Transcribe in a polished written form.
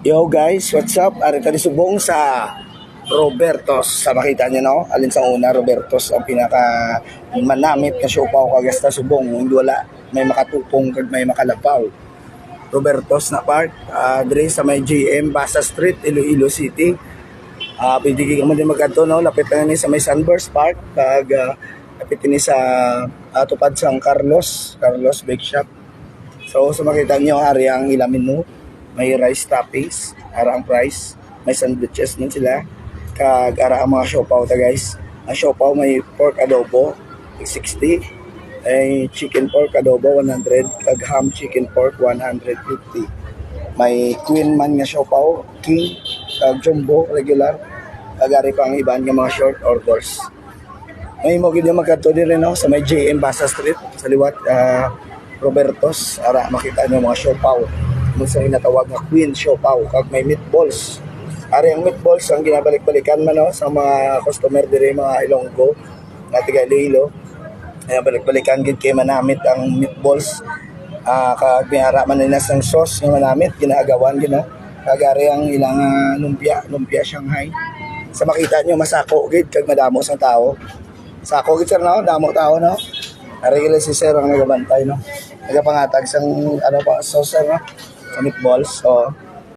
Yo guys, what's up? Ari tani subong sa Robertos. Sa makita niyo no? Alin sa una, Robertos ang pinaka manamit na siopaw kagasta subong. Hindi wala may makatupong kag may makalapaw. Robertos na part, dire sa may GM Basa Street, Iloilo City. Pwede ka man din magkanto no, lapit na ni sa may Sunburst Park kag lapit ni sa tupad sang Carlos Bake Shop. So sa makita niyo ari ang ilang menu, may rice toppings, ara ang price, may sandwiches din sila, kag ara ang mga siopaw ta guys. Ang siopaw may pork adobo 60, ay chicken pork adobo 100, kag ham chicken pork 150. May queen man nga siopaw, king, kag jumbo regular, kag ari pang iban nga mga short orders. May mo gid magkadto din no sa may JM Basa Street sa liwat Robertos, ara makita niyo mga siopaw mo sa inatawag nga queen siopaw kag may meatballs. Ari ang meatballs ang ginabalik-balikan man no sa mga customer dire mga Ilonggo na tiga Iloilo. Ay balik-balikan gid kay manamit ang meatballs. Kag niara man nila sang sauce nga manamit ginagawan gid no. Kag ari ang ilang lumpia Shanghai. Sa makita niyo masako gid kag madamo sang tao. Sako gid sir no, damo tao no. Ari gid si sir ang nagabantay no. Nagapangatag sang ano pa sauce sir no. Sa meatballs. So,